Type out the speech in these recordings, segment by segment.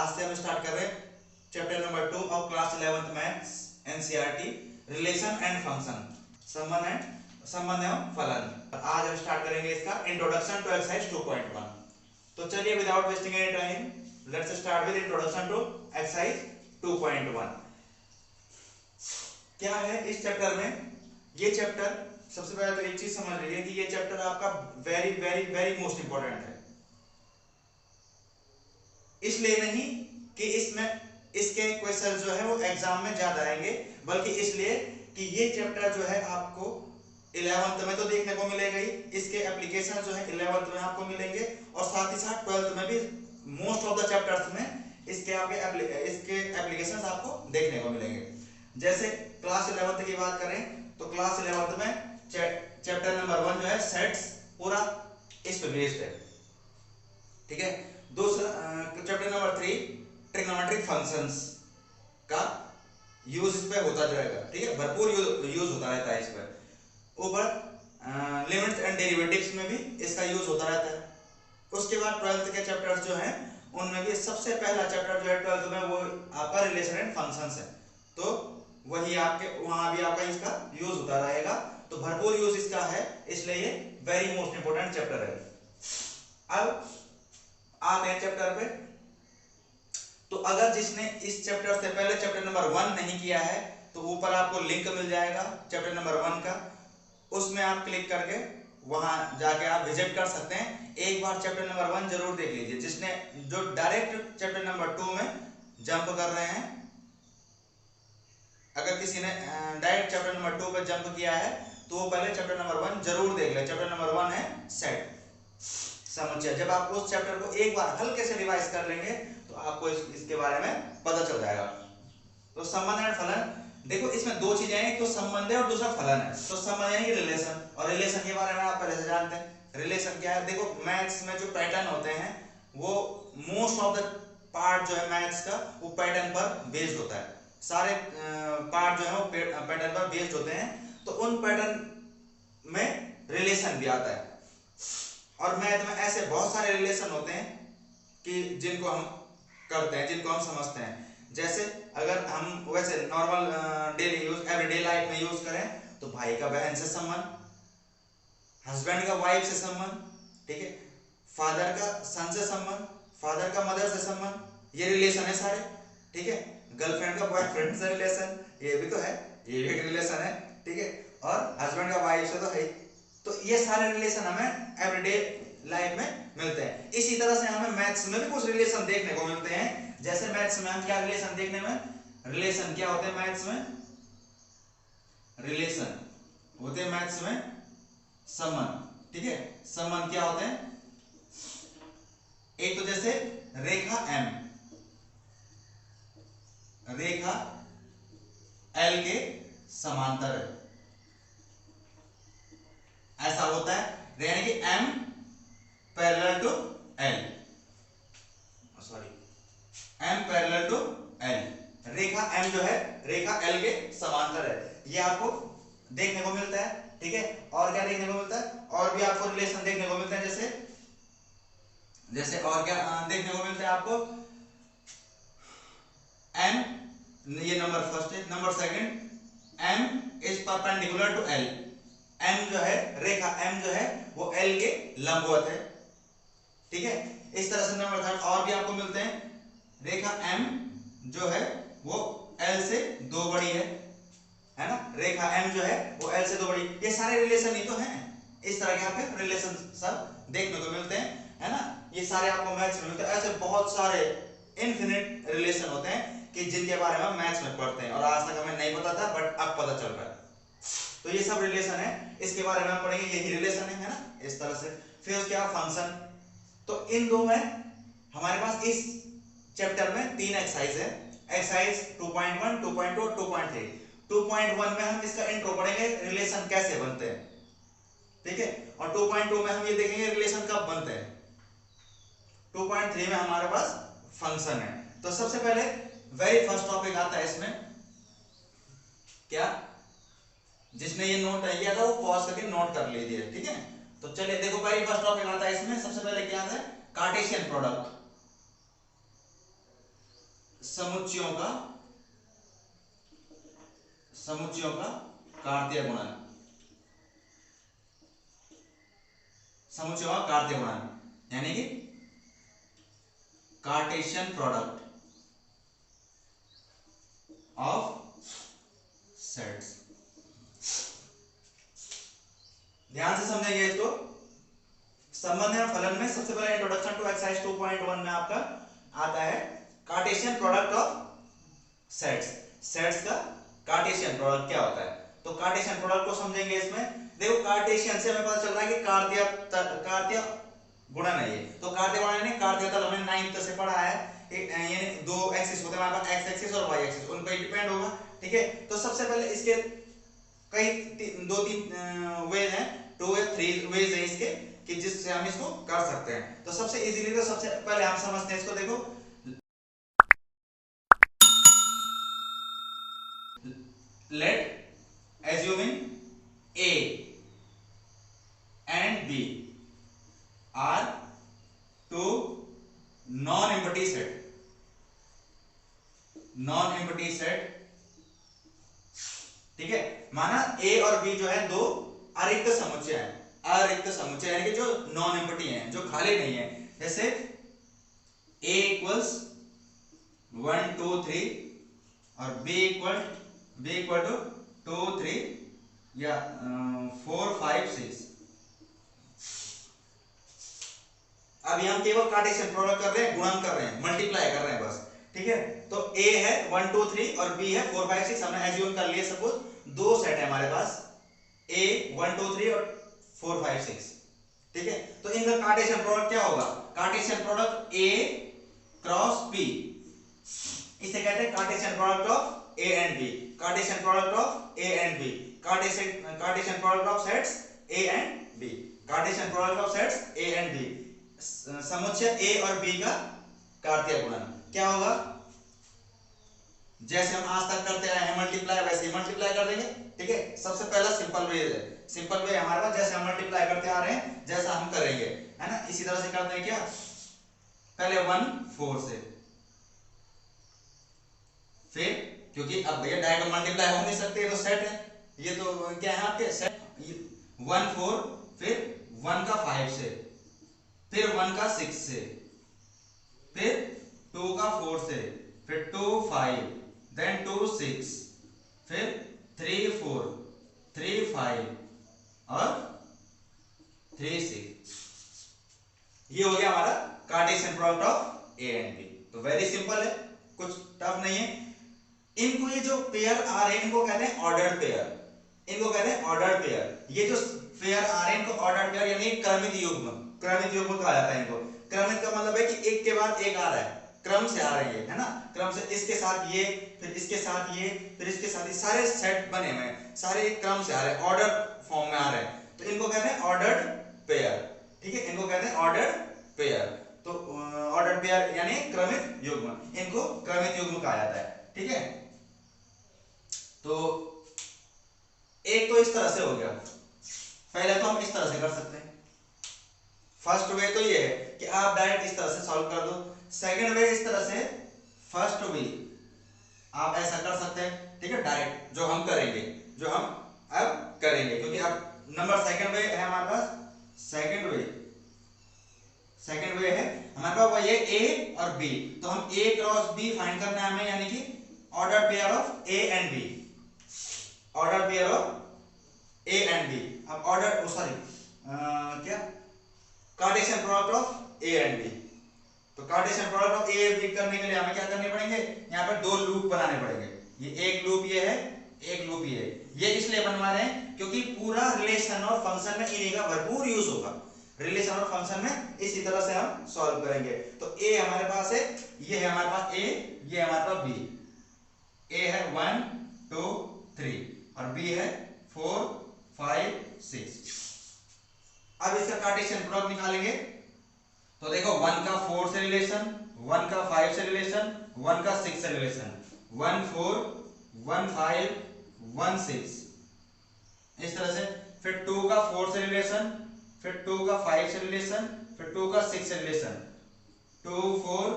आज से हम स्टार्ट कर रहे हैं chapter number 2 of class 11th maths NCERT relation and function, संबंध एवं फलन। आज हम स्टार्ट करेंगे इसका इंट्रोडक्शन टू एक्सरसाइज 2.1। तो चलिए without wasting any time let's start with introduction to exercise 2.1। क्या है इस चैप्टर में? ये चैप्टर सबसे पहले तो एक चीज समझ लीजिए कि ये चैप्टर आपका very very very most important है। इसलिए नहीं कि इसमें इसके क्वेश्चन जो है वो एग्जाम में ज्यादा आएंगे, बल्कि इसलिए कि ये चैप्टर जो है आपको 11th में तो देखने को मिलेगा ही, इसके एप्लीकेशन जो है 11th में आपको मिलेंगे और साथ ही साथ 12th में भी मोस्ट ऑफ द चैप्टर्स में इसके एप्लीकेशंस आपको देखने को मिलेंगे। जैसे क्लास 11th की बात करें तो क्लास 11th में चैप्टर नंबर 1 जो है सेट्स पूरा इस पे बेस्ड है, ठीक है। दूसरा चैप्टर नंबर 3 ट्रिग्नोमेट्रिक फंक्शंस का यूज इस पे होता जाएगा, ठीक है, भरपूर यूज होता रहता है इस पर। ऊपर लिमिट्स एंड डेरिवेटिव्स में भी इसका यूज होता रहता है। उसके बाद 12th के चैप्टर्स जो हैं उनमें भी सबसे पहला चैप्टर जो है 12th में वो आपका रिलेशन एंड फंक्शंस है, तो वही आपके वहां भी आपका इसका यूज होता रहेगा। तो भरपूर यूज इसका है, इसलिए ये वेरी मोस्ट इंपोर्टेंट चैप्टर है। अब आते हैं चैप्टर पे। तो अगर जिसने इस चैप्टर से पहले चैप्टर नंबर 1 नहीं किया है तो ऊपर आपको लिंक मिल जाएगा चैप्टर नंबर 1 का, उसमें आप क्लिक करके वहां जाके आप विजिट कर सकते हैं। एक बार चैप्टर नंबर 1 जरूर देख लीजिए। जिसने जो डायरेक्ट चैप्टर नंबर 2 में जंप कर रहे हैं, अगर किसी ने डायरेक्ट चैप्टर नंबर 2 पे जंप किया है तो वो पहले चैप्टर नंबर 1 जरूर देख ले। चैप्टर नंबर 1 है सेट समुच्चय। जब आप उस चैप्टर को एक बार हल्के से रिवाइज कर लेंगे तो आपको इसके बारे में पता चल जाएगा। तो संबंध एंड फलन, देखो इसमें दो चीजें हैं, एक तो संबंध है और दूसरा फलन है। तो संबंध यानी कि रिलेशन, और रिलेशन के बारे में आप पहले से जानते हैं। रिलेशन क्या है? देखो मैथ्स में जो पैटर्न होते हैं वो मोस्ट ऑफ द पार्ट जो है मैथ्स का वो पैटर्न पर बेस्ड होता है। सारे पार्ट जो है वो पैटर्न पर बेस्ड होते हैं, तो उन पैटर्न में रिलेशन भी आता है। और मैथ में ऐसे बहुत सारे रिलेशन होते हैं कि जिनको हम करते हैं, जिनको हम समझते हैं। जैसे अगर हम वैसे normal daily use everyday life में यूज करें तो भाई का बहन से संबंध, हस्बैंड का वाइफ से संबंध, ठीक है, फादर का सन से संबंध, फादर का मदर से संबंध, ये रिलेशन है सारे, ठीक है। गर्लफ्रेंड का बॉयफ्रेंड से रिलेशन, ये भी तो है, ये भी एक रिलेशन है, ठीक है। और हस्बैंड का वाइफ से तो है। तो ये सारे रिलेशन हमें एवरीडे लाइफ में मिलते हैं। इसी तरह से हमें मैथ्स में भी कुछ रिलेशन देखने को मिलते हैं। जैसे मैथ्स में हम क्या रिलेशन देखने में, रिलेशन क्या होते हैं मैथ्स में? रिलेशन होते हैं मैथ्स में संबंध, ठीक है। संबंध क्या होते हैं? एक तो जैसे रेखा एम, रेखा एल के समांतर है, ऐसा होता है। यानी कि M parallel to L, sorry M parallel to L. रेखा एम जो है रेखा एल के समांतर है, ये आपको देखने को मिलता है, ठीक है। और क्या देखने को मिलता है? और भी आपको रिलेशन देखने को मिलता है। जैसे और क्या देखने को मिलता है आपको? एम, ये नंबर फर्स्ट है। Number second, M is perpendicular to L. M जो है रेखा एम जो है वो एल के लंबवत है, ठीक है। इस तरह से नंबर थर्ड और भी आपको मिलते हैं। रेखा एम जो है वो एल से दो बड़ी है ना। रेखा एम जो है वो एल से दो बड़ी। ये सारे रिलेशन ही तो हैं। इस तरह के आपके रिलेशन सब देखने को मिलते हैं, है ना। ये सारे आपको मैथ्स में मिलते हैं। ऐसे बहुत सारे इनफिनिट रिलेशन होते हैं कि जिनके बारे में मैथ्स में पढ़ते हैं और आज तक हमें नहीं पता था, बट अब पता चल रहा है। तो ये सब रिलेशन है, इसके बारे में हम पढ़ेंगे। यही रिलेशन है ना, इस तरह से। फिर उसके बाद फंक्शन। तो इन दो में हमारे पास इस चैप्टर में 3 एक्सरसाइज है। एक्सरसाइज 2.1, 2.2 और 2.3। 2.1 में हम इसका इंट्रो पढ़ेंगे, रिलेशन कैसे बनते हैं, ठीक है। और 2.2 में हम ये देखेंगे रिलेशन कब बनते हैं। 2.3 में हमारे पास फंक्शन है। तो सबसे पहले वेरी फर्स्ट टॉपिक आता है इसमें, क्या? जिसने ये नोट किया था वो पॉज करके नोट कर लीजिए, ठीक है। तो चलिए देखो वेरी फर्स्ट टॉपिक आता है इसमें। सबसे पहले क्या आता है? Cartesian product. समुच्चयों का कार्तीय गुणन, समुच्चयों का कार्तीय गुणन यानी कि कार्टेशियन प्रोडक्ट ऑफ सेट्स। ध्यान से समझेंगे इसको। संबंध और फलन में सबसे पहले इंट्रोडक्शन टू एक्सरसाइज 2.1 में आपका आता है Cartesian product of sets. Sets का कार्टेशियन प्रोडक्ट क्या होता है, तो कार्टेशियन प्रोडक्ट को समझेंगे। इसमें देखो कार्टेशियन से हमें पता चल रहा है कि कार्तीय गुणन है ये। तो कार्तीय गुणन यानी कार्तीय तल हमने 9th से पढ़ा है, यानी दो एक्सिस होते हैं हमारे पास, एक्स एक्सिस और वाई एक्सिस, उन पर डिपेंड होगा। ठीक है, तो सबसे पहले इसके कई दो तीन वेज हैं, 2 या 3 वेज हैं इसके कि जिससे हम इसको कर सकते हैं। तो सबसे इजीली तो सबसे पहले हम समझते हैं इसको। देखो let assuming A and B are two non empty set, non empty set. ठीक है, माना ए और बी जो है दो अरिक्त समुच्चय हैं, अरिक्त समुच्चय यानी कि जो नॉन एम्प्टी हैं, जो खाली नहीं है। जैसे a इक्वल्स 1 2 3 और b इक्वल टू 2 3 या 4 5 6। अभी हम केवल कार्टेशियन प्रोडक्ट कर रहे हैं, गुणन कर रहे हैं, मल्टीप्लाई कर रहे हैं बस। ठीक है, तो a है 1 2 3 और b है 4 5 6। हमने एज्यूम कर लिए, सपोज दो सेट है हमारे पास, a 1 2 3 और 4 5 6। ठीक है, तो इनका कार्टेशियन प्रोडक्ट क्या होगा, Cartesian product a cross b, इसे कहते हैं Cartesian product of a and b, Cartesian product of a and b, Cartesian product of sets a and b, Cartesian product of sets a and b। समुच्चय a और b का कार्तीय गुणन क्या होगा, जैसे हम आज तक करते आए हैं मल्टीप्लाई, वैसे ही मल्टीप्लाई कर देंगे। ठीक है, सबसे पहला सिंपल वे है, सिंपल वे हमारे पास जैसे हम मल्टीप्लाई करते आ रहे हैं, जैसा हम करेंगे, है ना, इसी तरह से करते हैं। क्या, पहले 1 4 से, फिर क्योंकि अब भैया डायरेक्ट मल्टीप्लाई हो नहीं सकते, ये तो सेट है, ये तो क्या है आपके सेट, 1 4, फिर 1 का 5 से, फिर 1 का 6 से, फिर 2 का 4 से, फिर 2 5, देन 2 6, फिर 3 4, 3 5 और 3 6। ये हो गया हमारा cartesian product of A and B. तो वेरी सिंपल है, कुछ टफ नहीं है। इनको ये जो पेयर आ रहे हैं इनको कहते हैं ऑर्डर्ड पेयर, इनको कहते हैं ऑर्डर्ड पेयर। ये जो पेयर आ रहे हैं इनको ऑर्डर्ड पेयर यानी क्रमित युग्म, क्रमित युग्म कहा जाता है इनको। क्रमित का मतलब है कि एक के बाद एक आ रहा है, क्रम से आ रही है ना, क्रम से, इसके साथ ये, फिर इसके साथ ये, फिर इसके साथ ये, सारे सेट बने हुए हैं, सारे एक क्रम से आ रहे हैं, ऑर्डर फॉर्म में आ रहे हैं, तो इनको कहते हैं ऑर्डर्ड पेयर। ठीक है, इनको कहते हैं ऑर्डर्ड पेयर। तो ऑर्डर्ड पेयर यानी क्रमित युग्म, इनको क्रमित युग्म कहा जाता है। ठीक है, तो एक तो इस तरह से हो गया, पहले तो हम इस तरह से कर सकते हैं। फर्स्ट वे तो ये है कि आप डायरेक्ट इस तरह से सॉल्व कर दो। सेकंड वे इस तरह से, फर्स्ट वे आप ऐसा कर सकते हैं। ठीक है, डायरेक्ट जो हम करेंगे, जो हम अब करेंगे, क्योंकि अब नंबर सेकंड वे है हमारे पास, सेकंड वे है हमारे पास, वो ये ए और बी, तो हम ए क्रॉस बी फाइंड करना है हमें, यानी कि order pair of A and B, order pair of A and B. अब ऑर्डर सॉरी क्या, Cartesian product of A and B. तो Cartesian product of A and B करने के लिए हमें क्या करने पड़ेंगे, यहाँ पर दो लूप बनाने पड़ेंगे। ये एक लूप ये है, एक लूप ये है। ये इसलिए बनवा रहे हैं क्योंकि पूरा रिलेशन और फंक्शन में इन्हीं का भरपूर यूज होगा। रिलेशन और फंक्शन में इसी तरह से हम सॉल्व करेंगे। तो ए हमारे पास है, ये है हमारे पास ए, ये हमारे पास बी। ए है 1 2 3 और बी है 4 5 6। अब इसका कार्टेशियन प्रोडक्ट निकालेंगे। तो देखो 1 का 4 से रिलेशन, 1 का 5 से रिलेशन, 1 का 6 से रिलेशन, 1 4 1 5 1 6, इस तरह से। फिर 2 का 4 से रिलेशन, फिर 2 का 5 से रिलेशन, फिर 2 का 6 से रिलेशन, 2 4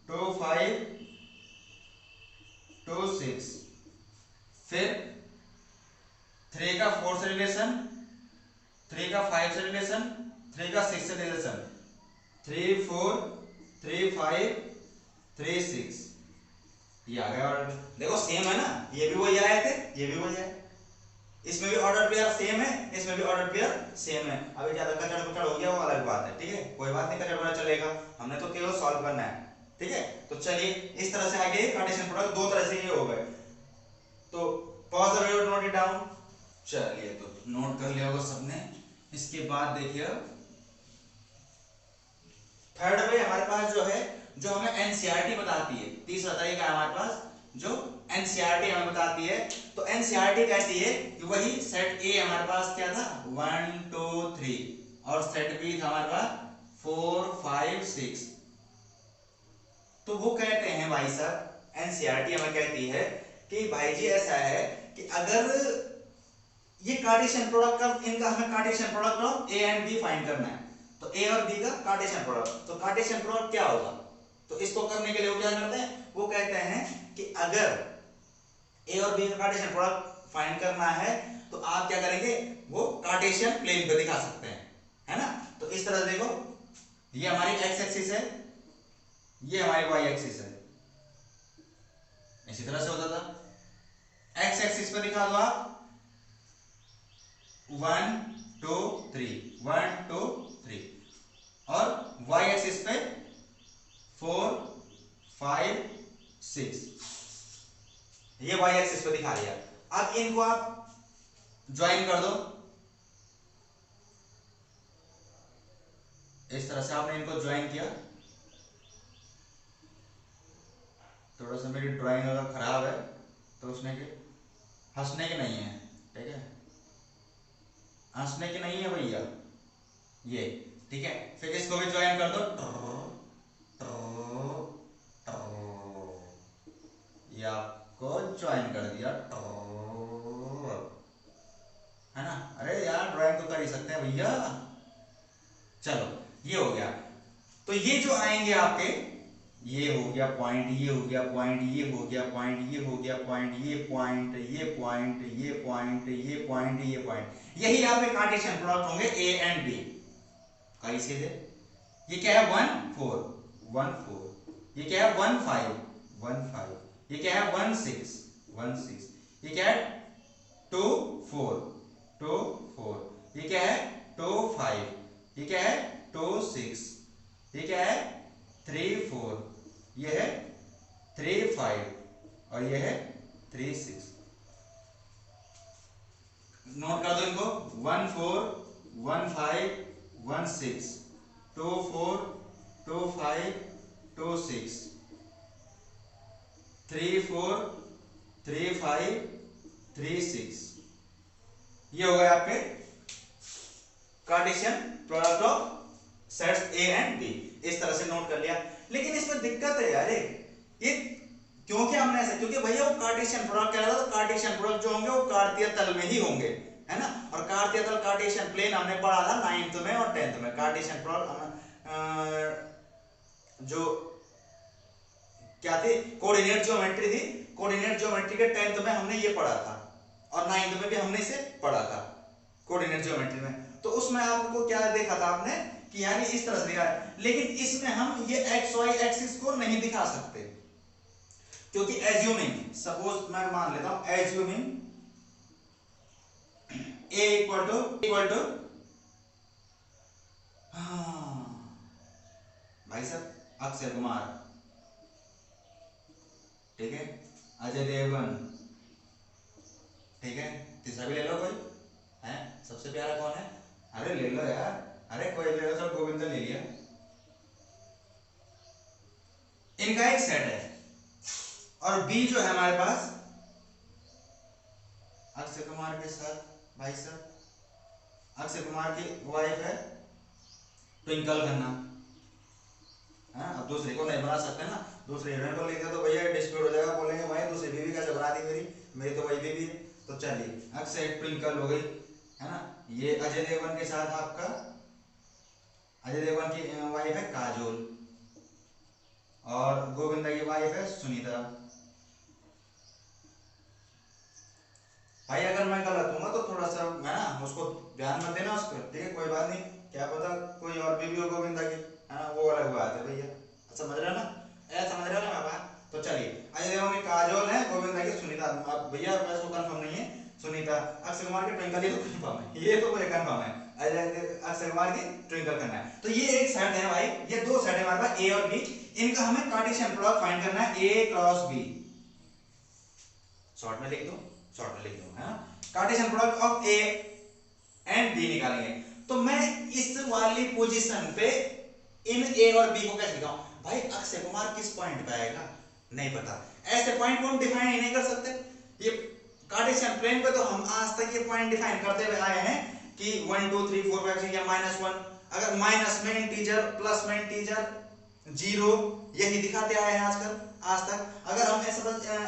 2 5 2 6, फिर 3 का 4 से रिलेशन, 3 का 5 से रिलेशन, 3 का 6 से रिलेशन, 3 4 3 5 3 6, ये आ गया ऑर्डर। देखो सेम है ना, ये भी वही आए थे, ये भी वही आए, इसमें भी ऑर्डर पेयर सेम है, इसमें भी ऑर्डर पेयर सेम है। अभी ज्यादा कचड़ पचड़ हो गया वो अलग बात है, ठीक है, कोई बात नहीं, कचड़ पचड़ चलेगा, हमने तो केवल सॉल्व करना है, ठीक है। तो चलिए इस तरह से आगे कार्टेशियन प्रोडक्ट दो तरह से ये हो गए, तो pause the video, note it down. चलिए तो नोट कर लिया होगा सबने। इसके बाद देखिए थर्ड वे हमारे पास जो है, जो हमें एनसीईआरटी बताती है, तीसरा तरीका है हमारे पास जो एनसीईआरटी हमें बताती है। तो एनसीईआरटी कहती है कि वही सेट ए हमारे पास क्या था 1 2 3 और सेट बी था हमारे पास 4 5 6। तो वो कहते हैं भाई साहब, एनसीईआरटी हमें कहती है कि भाई जी ऐसा है कि अगर ये कार्टेशियन प्रोडक्ट का, इनका हमें cartesian product of A and B find करना है, तो ए और बी का कार्टेशियन प्रोडक्ट, तो कार्टेशियन प्रोडक्ट क्या होगा, तो इसको करने के लिए वो क्या करते हैं, वो कहते हैं कि अगर ए और बी का कार्टेशियन प्रोडक्ट फाइंड करना है तो आप क्या करेंगे, वो कार्टेशियन प्लेन पे दिखा सकते हैं, है ना। तो इस तरह देखो, ये हमारी एक्स एक्सिस है, ये हमारी वाई एक्सिस है, इसी तरह से होता था। एक्स एक्सिस पे दिखा दो आप 1 2 3 1 2 3 और वाई एक्सिस पे 4 5 6, ये वाई एक्सिस पे दिखा दिया। अब इनको आप ज्वाइन कर दो, इस तरह से आपने इनको ज्वाइन किया। थोड़ा सा मेरी ड्राइंग अगर खराब है तो उसने के हंसने की नहीं है, ठीक है, हंसने की नहीं है भैया ये, ठीक है। फिर इसको भी ज्वाइन कर दो, ये आपको ज्वाइन कर दिया, है ना। अरे यार ड्राइंग तो कर ही सकते हैं भैया। चलो ये हो गया, तो ये जो आएंगे आपके, ये हो गया पॉइंट, ये हो गया पॉइंट, ये हो गया पॉइंट, ये हो गया पॉइंट, ये पॉइंट, ये पॉइंट, ये पॉइंट, ये पॉइंट, ये पॉइंट, यही आपके कार्टेशियन प्रोडक्ट होंगे ए एंड बी। कैसे दे, ये क्या है 1 4 1 4, ये क्या है 1 5 1 5, ये क्या है 1 6 1 6, ये क्या है 2 4 2 4, ये क्या है 2 5, ये क्या है 2 6, ये क्या है 3 4, ये है 3 5 और ये है 3 6। नोट कर दो इनको, 1 4 1 5 1 6 2 4 2 5 2 6 3 4 3 5 3 6, ये हो गए आपके cartesian product of sets A and B. इस तरह से नोट कर लिया, लेकिन इसमें दिक्कत है यार, ये क्योंकि हमने ऐसा, क्योंकि भैया वो कार्टेशियन प्रोडक्ट कह रहा था, तो कार्टेशियन प्रोडक्ट जो होंगे वो कार्तीय तल में ही होंगे, है ना। और कार्तीय तल कार्टेशियन प्लेन हमने पढ़ा था 9th में और 10th में। कार्टेशियन प्रोडक्ट जो क्या थी, कोऑर्डिनेट ज्योमेट्री थी, कोऑर्डिनेट ज्योमेट्री के 10th में हमने ये पढ़ा था और 9th में भी हमने इसे पढ़ा था कोऑर्डिनेट ज्योमेट्री में। तो उसमें आपको क्या देखा था आपने कि यानी इस तरह से दिखा है, लेकिन इसमें हम ये एक्स वाई एक्सिस को नहीं दिखा सकते, क्योंकि एज्यूमिंग, सपोज मैं मान लेता हूं एज्यूमिंग ए इक्वल टू भाई साहब अक्षय कुमार, ठीक है, अजय देवगन, ठीक है, तीसरा भी ले लो कोई है, सबसे प्यारा कौन है, अरे ले लो यार, अरे कोई ले लो, चलो गोविंदा ले लिया। इनका एक सेट है और बी जो है हमारे पास अक्षय कुमार के साथ, भाई साहब अक्षय कुमार की वाइफ है ट्विंकल खन्ना, है। अब दूसरे को नहीं बना सकते ना, दूसरे हीरोइन को लेकर तो भैया डिस्प्यूट हो जाएगा, बोलेंगे भाई दूसरी बीवी कैसे बना दी मेरी तो वही बीवी है। तो चलिए अक्षय ट्विंकल हो गई, है ना। ये अजय देवगन के साथ आपका, अजय देवगन की वाइफ है काजोल और गोविंदा की वाइफ है सुनीता, ध्यान मत देना उसको, ठीक है, कोई बात नहीं, क्या पता कोई और बीवी हो गोविंदा की, है ना, वो अलग बात है भैया। समझ रहे हो ना, ऐसा समझ रहे हो ना बाबा। तो चलिए आइए देखो, काजोल है गोविंदा की सुनीता, अब भैया वैसे कंफर्म नहीं है, सुनीता अक्षय कुमार की ट्विंकल, ये तो कंफर्म है, ये तो कोई कंफर्म है, अक्षय कुमार की ट्विंकल करना है। तो ये एक सेट है भाई, ये दो सेट है हमारे पास ए और बी, इनका हमें कार्टेशियन प्रोडक्ट फाइंड करना है, ए क्रॉस बी, शॉर्ट में लिख दो, शॉर्ट में लिख दो, है ना, cartesian product of A and B निकालेंगे। तो मैं इस वाली पोजीशन पे इन ए और बी को कैसे लिखाऊं भाई, अक्षय कुमार किस पॉइंट पे आएगा नहीं पता, ऐसे पॉइंट को हम डिफाइन ही नहीं कर सकते। ये कार्टेशियन प्लेन पे तो हम आज तक ये पॉइंट डिफाइन करते हुए आए हैं कि 1 2 3 4 5 6 या -1, अगर माइनस में इंटीजर, प्लस में इंटीजर, जीरो, यही दिखाते आए हैं आजकल आज तक। अगर हम ऐसे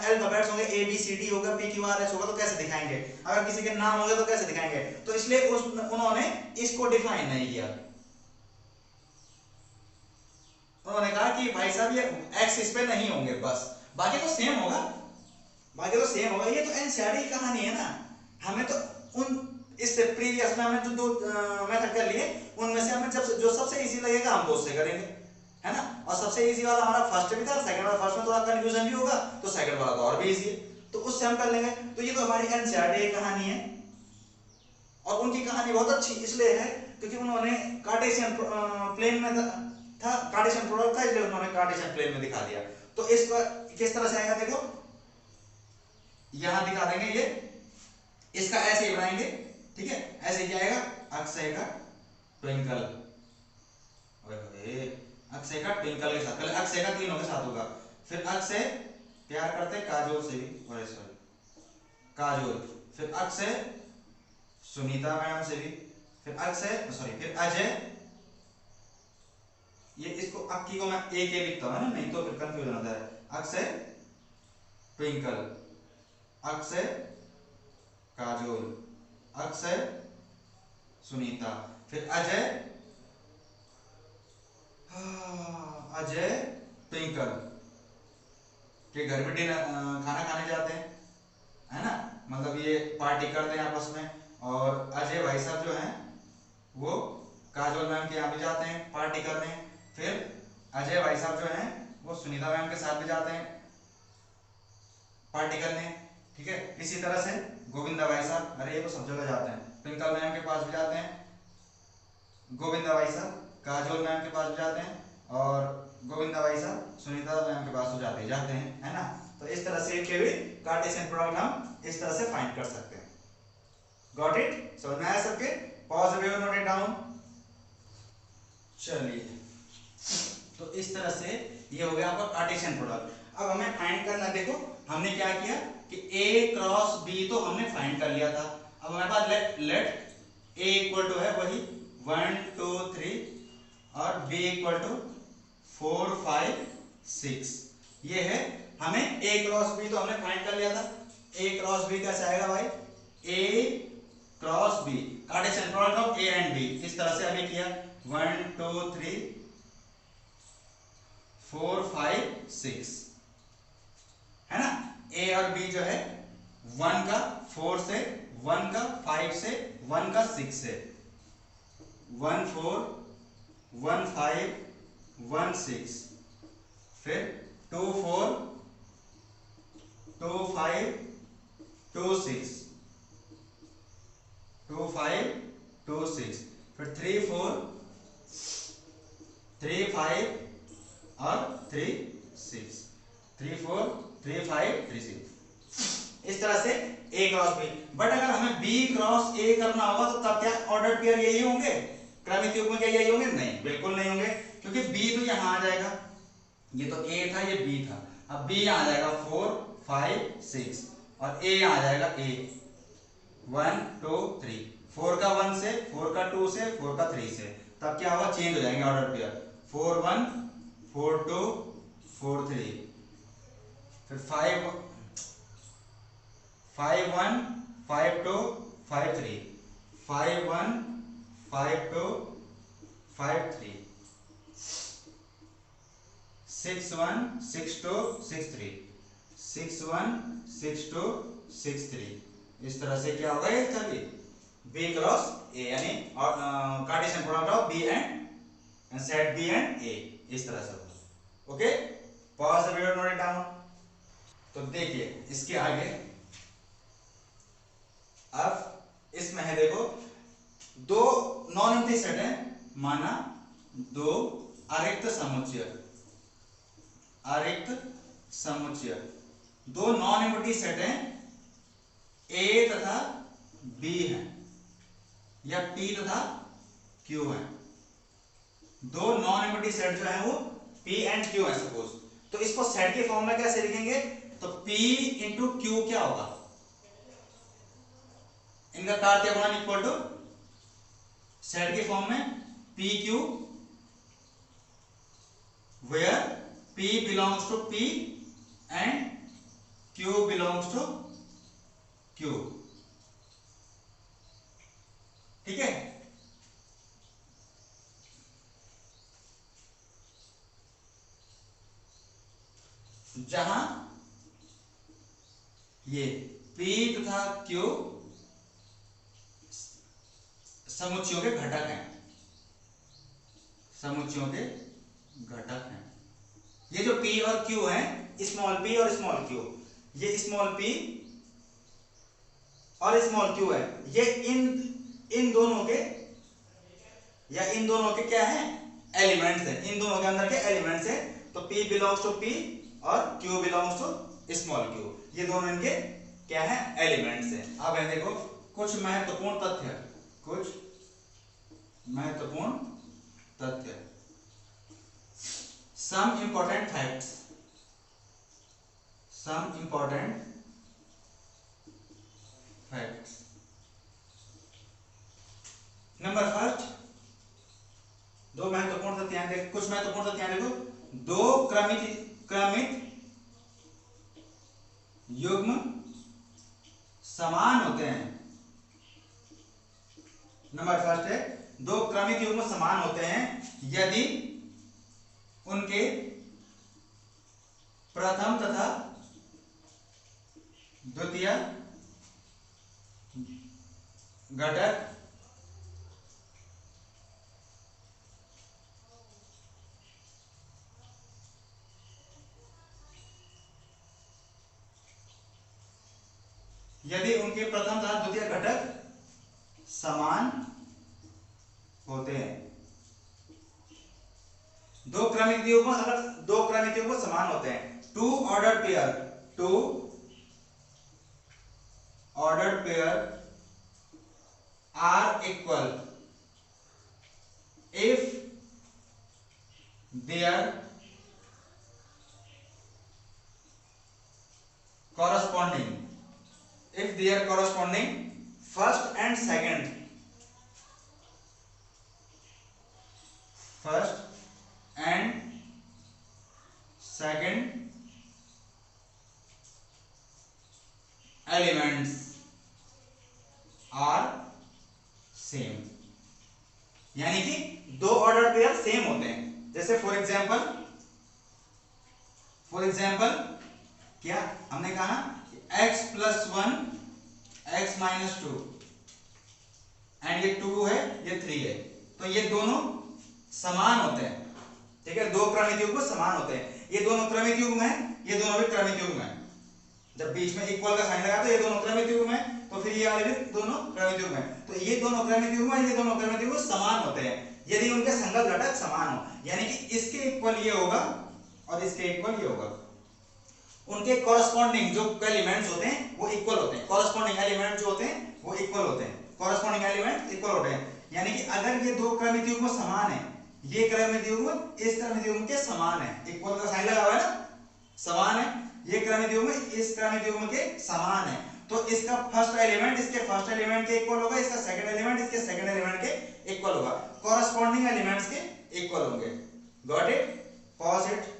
अल्फाबेट्स होंगे ए बी सी डी होगा, पी क्यू आर एस होगा, तो कैसे दिखाएंगे, अगर किसी के नाम होंगे तो कैसे दिखाएंगे, तो इसलिए उन्होंने इसको डिफाइन नहीं किया। उन्होंने कहा कि भाई साहब ये एक्स इस पे नहीं होंगे बस, बाकी तो सेम होगा, बाकी तो सेम होगा। ये तो एनसीईआरटी की कहानी है ना, हमें तो उन इससे प्रीवियस में हमने जो दो मेथड कर लिए उनमें से हमें जो सबसे इजी लगेगा हम वो उससे करेंगे, है ना। और सबसे इजी वाला हमारा फर्स्ट भी था, सेकंड वाला, फर्स्ट में थोड़ा कंफ्यूजन भी होगा तो सेकंड वाला तो और भी इजी है, तो उससे हम कर लेंगे। तो ये तो हमारी एनसीईआरटी की कहानी है, और उनकी कहानी बहुत अच्छी इसलिए है क्योंकि उन्होंने कार्टेशियन प्लेन में था, कार्टेशियन प्रोडक्ट था, इसलिए उन्होंने कार्टेशियन प्लेन में दिखा दिया। तो इसको किस तरह से आएगा देखो, यहां दिखा देंगे, ये इसका ऐसे ही बनाएंगे, ठीक है, ऐसे क्या आएगा, अक्षय का ट्विंकल, अक्षय का ट्विंकल के साथ, पहले अक्षय का तीनों के साथ होगा, फिर अक्षय प्यार करते काजोल से भी, सॉरी काजोल, फिर अक्षय सुनीता मैम से भी, फिर अक्षय सॉरी फिर अजय, ये इसको अक्की को मैं ए के लिखता हूं ना, नहीं तो फिर कंफ्यूजन होता है, अक्षय ट्विंकल, अक्षय काजोल, अक्षय सुनीता, फिर अजय अजय ट्विंकल के घर में डिनर खाना खाने जाते हैं, है ना, मतलब ये पार्टी करते हैं आपस में, और अजय भाई साहब जो हैं वो काजोल मैम के यहाँ भी जाते हैं पार्टी करने, फिर अजय भाई साहब जो हैं वो सुनीता मैम के साथ भी जाते हैं पार्टी करने, ठीक है। इसी तरह से गोविंदा भाई साहब, अरे ये तो सब जगह जाते हैं, ट्विंकल मैम के पास भी जाते हैं, गोविंदा भाई साहब काजोल मैम के पास भी जाते हैं, और गोविंदा भाई साहब सुनीता मैम के पास तो जाते हैं, है ना। तो इस तरह से के भी कार्टेशियन प्रोडक्ट हम इस तरह से फाइंड कर सकते हैं। गॉट इट, समझ में आया सबके, pause the video, note it down. चलिए, तो इस तरह से ये हो गया आपका कार्टेशियन प्रोडक्ट। अब हमें फाइंड करना, देखो हमने क्या किया कि ए क्रॉस बी तो हमने फाइंड कर लिया था। अब हमारे पास लेट ए इक्वल टू है वही 1 2 3 और बी इक्वल टू 4 5 6, ये है। हमें ए क्रॉस बी तो हमने फाइंड कर लिया था, ए क्रॉस बी कैसे आएगा भाई, A cross B Cartesian product of A and B, इस तरह से हमें किया 1 2 3 4 5 6, है ना। ए और बी जो है 1 का 4 से, 1 का 5 से, 1 का 6 से, 1 4 1 5 1 6, फिर 2 4 2 5 2 6 2 5 2 6, फिर 3 4 3 5 और 3 6, 3 4 3 5 3 6, इस तरह से ए क्रॉस बी। बट अगर हमें बी क्रॉस ए करना होगा तो तब क्या ऑर्डर पेयर यही होंगे, क्रमिक युग्म क्या यही होंगे, नहीं बिल्कुल नहीं होंगे, क्योंकि बी तो यहां आ जाएगा, ये तो ए था ये बी था, अब बी यहां आ जाएगा 4 5 6 और ए यहां आ जाएगा ए 1 2 3, 4 का 1 से, 4 का 2 से, 4 का 3 से, तब क्या होगा चेंज हो जाएंगे ऑर्डर पेयर, 4 1 4 2 4 3, फिर 5 1 5 2 5 3, 5 1 5 2 5 3, 6 1 6 2 6 3, 6 1 6 2 6 3, इस तरह से क्या होगा ये सभी बी क्रॉस ए, यानी Cartesian product of B and set B and A, इस तरह से। Okay, pause the video, note it down. तो देखिए इसके आगे, अब इसमें है देखो, दो नॉन एम्प्टी सेट है, माना दो अरिक्त समुच्चय, अरिक्त समुच्चय, दो नॉन एम्प्टी सेट है, ए तथा बी है, या पी तथा क्यू है। दो नॉन एम्प्टी सेट जो है वो पी एंड क्यू है सपोज। तो इसको सेट के फॉर्म में कैसे लिखेंगे? तो पी इंटू क्यू क्या होगा? इनका कार्य गुणन इक्वल टू सेट के फॉर्म में P Q, where P belongs to P and Q belongs to Q. ठीक है, जहां ये P तथा Q समुच्चयों के घटक हैं, समुच्चयों के घटक हैं। ये जो P और Q है, स्मॉल p और स्मॉल q, ये स्मॉल p और स्मॉल q है, ये इन दोनों के, या इन दोनों के क्या है? एलिमेंट्स है, इन दोनों के अंदर के एलिमेंट्स है। तो P बिलोंग्स टू P और Q belongs to small q, ये दोनों इनके क्या है? एलिमेंट्स है। अब है देखो कुछ महत्वपूर्ण तथ्य, कुछ महत्वपूर्ण तथ्य, some important facts, some important facts. Number first, दो महत्वपूर्ण तथ्य देखो, कुछ महत्वपूर्ण तथ्य देखो, दो क्रमित युग्म समान होते हैं। नंबर फर्स्ट है, दो क्रमित युग्म समान होते हैं यदि उनके प्रथम तथा द्वितीय घटक यदि उनके प्रथम तथा द्वितीय घटक समान होते हैं। दो क्रमिक युग्म, अगर दो क्रमिक युग्म समान होते हैं, two order pair, two order pair are equal if there corresponding, if they are corresponding first and second, first and second elements are same, यानी कि दो ऑर्डर पेयर सेम होते हैं। जैसे फॉर एग्जाम्पल क्या हमने कहा ना, x plus 1 x minus 2 and ये 2 है, ये 3 है, तो ये दोनों समान होते हैं। ठीक है, दो क्रमिक युग्म समान होते हैं, ये दोनों क्रमिक युग्म है, ये दोनों भी क्रमिक युग्म है। जब बीच में इक्वल का साइन लगा तो ये दोनों क्रमिक युग्म है, तो फिर ये वाले भी दोनों क्रमिक युग्म है। तो ये दोनों क्रमिक युग्म है, ये दोनों क्रमिक युग्म समान होते हैं यदि उनके संगत घटक समान हो, यानी कि इसके इक्वल ये होगा और इसके इक्वल ये होगा। उनके कॉरस्पॉन्डिंग जो एलिमेंट्स होते हैं वो इक्वल होते हैं, कॉरस्पॉन्डिंग एलिमेंट जो होते हैं वो इक्वल होते हैं, कॉरस्पॉन्डिंग एलिमेंट इक्वल होते हैं। यानी कि अगर ये दो क्रमिक युग्म समान है, ये क्रमिक युग्म इस क्रमिक युग्म के समान है, इक्वल का साइन लगा हुआ है ना, समान है, ये क्रमिक युग्म इस क्रमिक युग्म के समान है, तो इसका फर्स्ट एलिमेंट इसके फर्स्ट एलिमेंट के इक्वल होगा, इसका सेकंड एलिमेंट इसके सेकंड एलिमेंट के इक्वल होगा, कॉरस्पॉन्डिंग एलिमेंट्स के इक्वल होंगे। Got it? Pause it.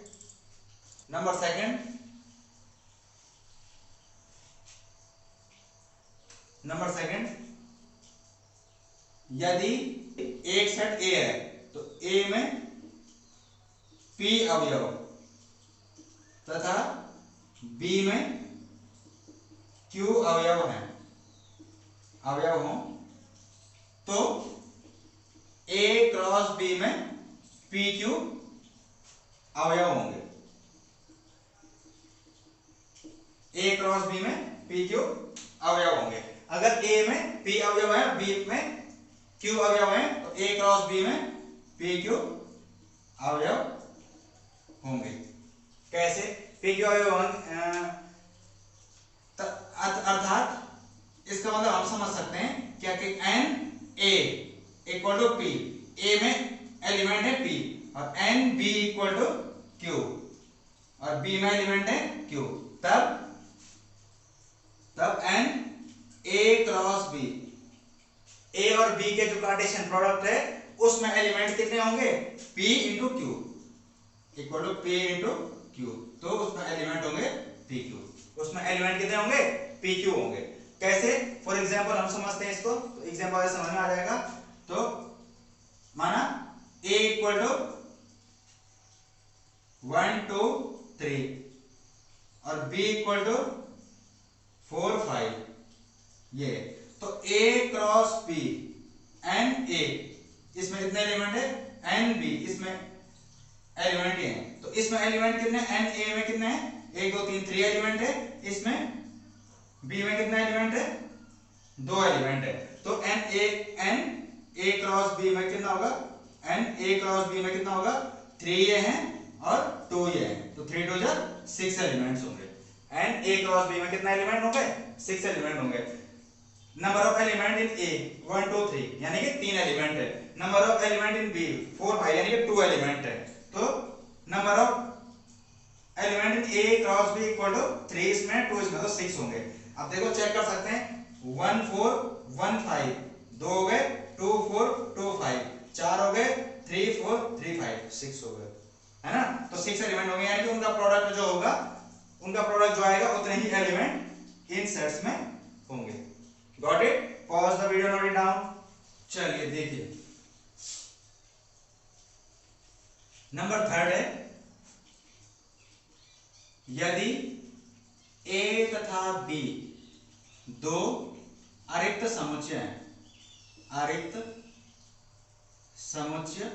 Number second, यदि एक सेट ए है तो ए में पी अवयव तथा बी में क्यू अवयव हैं, अवयव हों, तो ए क्रॉस बी में पी क्यू अवयव होंगे। ए क्रॉस बी में पी क्यू अवयव होंगे। अगर ए में पी अवयव है, बी में क्यू अवयव है, तो ए क्रॉस बी में पी क्यू अवयव होंगे। कैसे पी क्यू अवयव होंगे? अर्थात इसका मतलब हम समझ सकते हैं क्या कि n A equal to P, A में एलिमेंट है पी, और n B equal to Q, और बी में एलिमेंट है क्यू, तब n A cross B, A और बी के जो कार्टेशियन प्रोडक्ट है उसमें एलिमेंट कितने होंगे? P into Q equal to P into Q, तो उसमें एलिमेंट होंगे पी क्यू। उसमें एलिमेंट कितने होंगे? पी क्यू होंगे। कैसे? फॉर एग्जाम्पल हम समझते हैं इसको, तो एग्जाम्पल समझ में आ जाएगा। तो माना a इक्वल टू 1 2 3 और b इक्वल टू 4 5, ये तो a cross b n A, इसमें कितने एलिमेंट है? एन बी, इसमें एलिमेंट ये हैं, तो इसमें एलिमेंट कितने? एन ए में कितने हैं? 1 2 3 3 एलिमेंट है। इसमें बी में कितना एलिमेंट है? 2 एलिमेंट है। तो एन ए क्रॉस बी में कितना होगा? एन ए क्रॉस बी में कितना होगा? 3 ये हैं और 2 ये हैं, तो 3 2 6 एलिमेंट्स होंगे। एन ए क्रॉस बी में कितना एलिमेंट होंगे? 6 एलिमेंट होंगे। Number of element in A 1 2 3 यानी कि 3 एलिमेंट है। Number of element in B 4 5 यानी कि 2 एलिमेंट है। तो number of element in A cross B equal to 3 इसमें 2 इसमें, तो 6 होंगे। अब देखो चेक कर सकते हैं, 1 4 1 5, 2 हो गए, 2 4 2 5, 4 हो गए, 3 4 3 5, 6 हो गए, है ना। तो 6 एलिमेंट होंगे, यानी कि उनका प्रोडक्ट जो होगा, उनका प्रोडक्ट जो आएगा उतने ही एलिमेंट इन सेट्स में होंगे। Got it? Pause the video, note it down. चलिए देखिए, नंबर 3 है, यदि ए तथा बी दो अरिक्त समुच्चय हैं, अरिक्त समुच्चय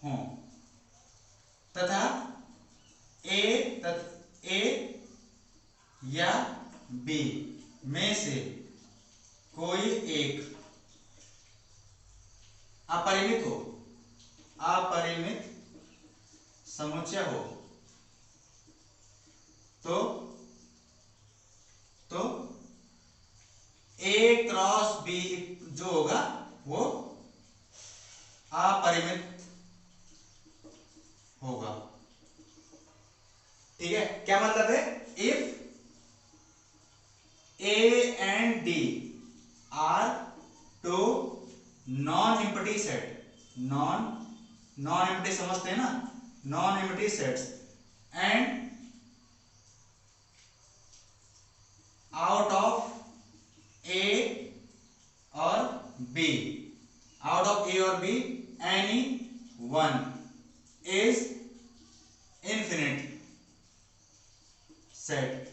हों तथा ए या बी में से कोई एक अपरिमित हो, अपरिमित समुच्चय हो, तो ए क्रॉस बी जो होगा वो अपरिमित होगा। ठीक है, क्या मतलब है? If A and D are two non empty set, non empty समझते हैं ना, non empty sets, and out of A or B, out of A or B, any one is infinite set,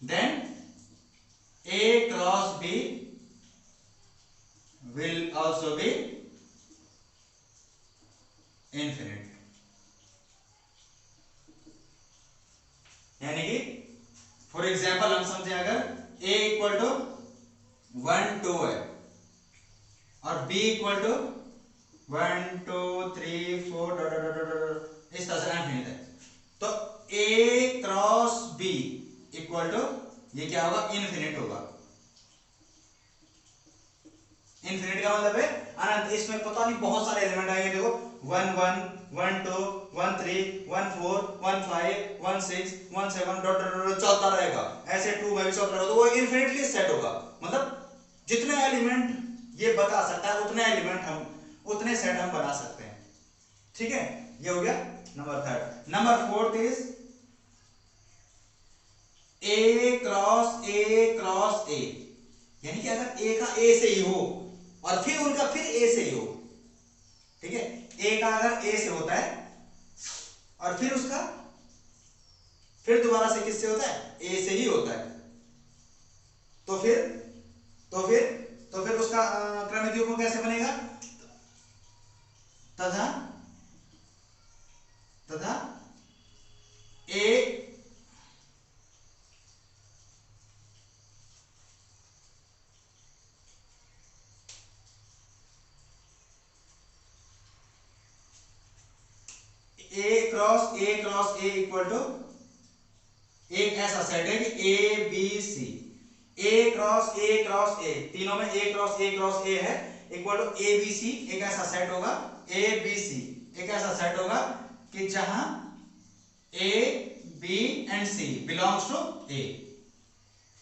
then A cross B will also be infinite। यानी कि for example हम समझे, अगर a equal to 1 2 है और b equal to 1 2 3 4 इस तरह से इनफिनिट है, तो a cross b equal to ये क्या होगा? इनफिनिट होगा। इनफिनिट का मतलब है अनंत। इसमें पता नहीं बहुत सारे एलिमेंट आएंगे, देखो 1 1 1 2 1 3 1 4 1 5 1 6 1 7 चलता रहेगा। ऐसे 2 में भी चलता रहेगा, तो वो इनफिनिटली सेट होगा। मतलब जितने एलिमेंट ये बता सकता है उतने सेट हम बना सकते हैं। ठीक है, ये हो गया number 3। Number 4 is a cross A, यानी कि अगर ए का ए से ही हो और फिर उनका फिर ए से ही हो। ठीक है, ए का अगर ए से होता है और फिर उसका फिर दोबारा से किससे होता है? ए से ही होता है, तो फिर उसका क्रमित ए क्रॉस ए इक्वल टू एक ऐसा सेट है कि ए बी सी, ए क्रॉस ए, तीनों में ए क्रॉस ए है, equal to A B C, एक ऐसा सेट होगा, ए बी सी एक ऐसा सेट होगा कि जहां A B and C belongs to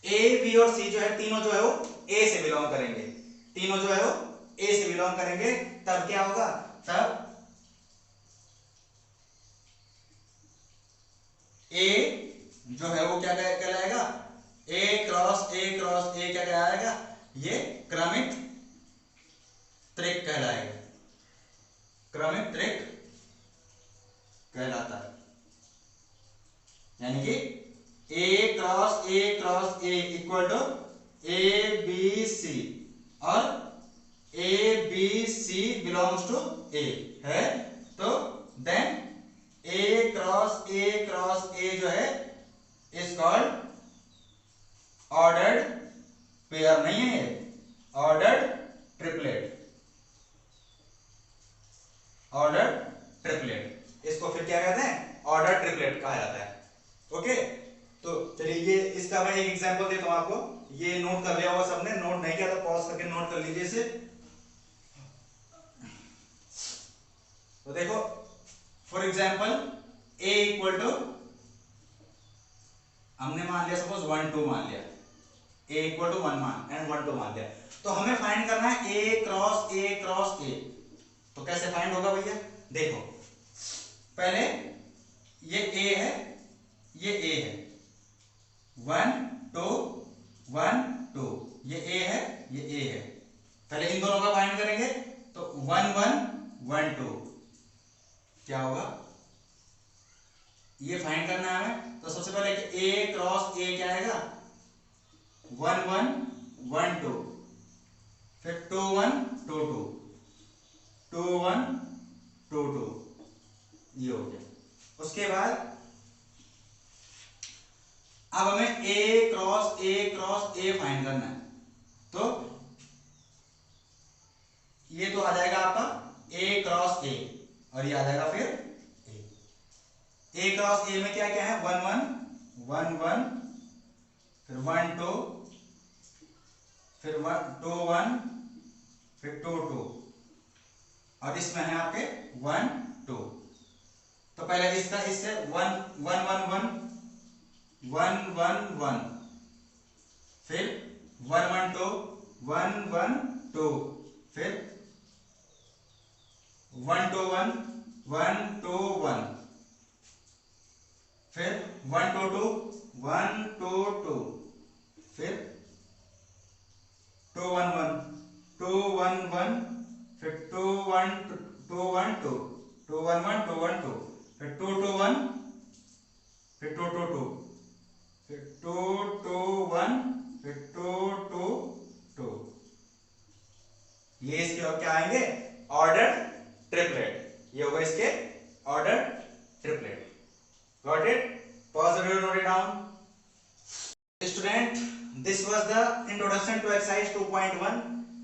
A B और सी जो है तीनों जो है वो ए से बिलोंग करेंगे, तीनों जो है वो ए से बिलोंग करेंगे। तब क्या होगा, तब ए जो है वो क्या कहलाएगा, ए क्रॉस ए क्या कहलाएगा, ये क्रमिक त्रिक कहलाएगा, क्रमिक त्रिक कहलाता है। यानी कि A cross A equal to A B C और A B C belongs to A है, तो देन ए क्रॉस ए जो है इज कॉल्ड ऑर्डर्ड पेयर, नहीं है ये, ऑर्डर्ड ट्रिपलेट, ऑर्डर्ड ट्रिपलेट, इसको फिर क्या कहते हैं, ऑर्डर ट्रिपलेट कहा जाता है। ओके, तो चलिए ये इसका मैं एक एग्जांपल देता हूं आपको, ये नोट कर लिया होगा सबने, नोट नहीं किया तो पॉज करके नोट कर लीजिए इसे। तो देखो for example a equal to, हमने मान लिया सपोज 1 2 मान लिया, a इक्वल टू 1 मान एंड 1 2 मान लिया, तो हमें फाइंड करना है a क्रॉस a। तो कैसे फाइंड होगा भैया, देखो पहले ये a है, ये a है, 1 2 1 2, ये a है, ये a है, पहले इन दोनों का फाइंड करेंगे, तो 1 1 1 2 क्या होगा, ये फाइंड करना है हमें। तो सबसे पहले a क्रॉस a क्या आएगा, 1 1 1 2, फिर 2 1 2 2 2 1 2 2, ये हो गया। उसके बाद अब हमें a क्रॉस a फाइंड करना है, तो ये तो आ जाएगा आपका a क्रॉस a और ये आ जाएगा फिर a क्रॉस a में क्या क्या है, 1 1 1 1, फिर 1 2, फिर 2 1, फिर 2 2, और इसमें है आपके 1 2। तो पहले इसका इससे 1 1 1 1 1 1 1, फिर 1 1 2 1 1 2, फिर 1 2 1 1 2 1, फिर 1 2 2 1 2 2, फिर 2 1 1 2 1 1, फिर 2 1 2 1 2 2 1 1 2 1 2, फिर 2 2 1, फिर 2 2 2, फिर 2 2 1, फिर 2 2 2, ये इसके क्या आएंगे, ऑर्डर ट्रिपलेट, ये होगा इसके order triplet. Got it? Pause the video, note it down. Student, this was the introduction to exercise 2.1.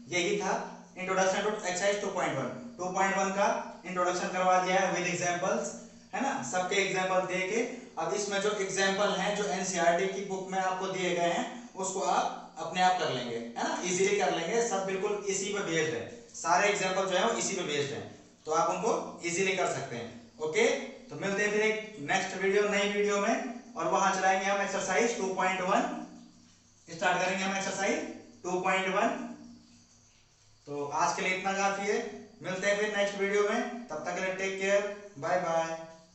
यही था introduction to exercise 2.1. 2.1 का इंट्रोडक्शन करवा दिया है विद एग्जांपल्स, है ना, सबके एग्जांपल दे के। अब इसमें जो एग्जांपल हैं जो एनसीईआरटी की बुक में आपको दिए गए हैं उसको आप अपने आप कर लेंगे, है ना, इजीली कर लेंगे, सब बिल्कुल इसी पे बेस्ड है, सारे एग्जांपल जो है वो इसी पे बेस्ड हैं, तो आप उनको इजीली कर सकते हैं। ओके, तो मिलते हैं फिर एक नेक्स्ट वीडियो, नई वीडियो में, और वहां चलाएंगे हम एक्सरसाइज 2.1, स्टार्ट करेंगे हम एक्सरसाइज 2.1। तो आज के लिए इतना काफी है, मिलते हैं फिर नेक्स्ट वीडियो में, तब तक के लिए टेक केयर, बाय बाय।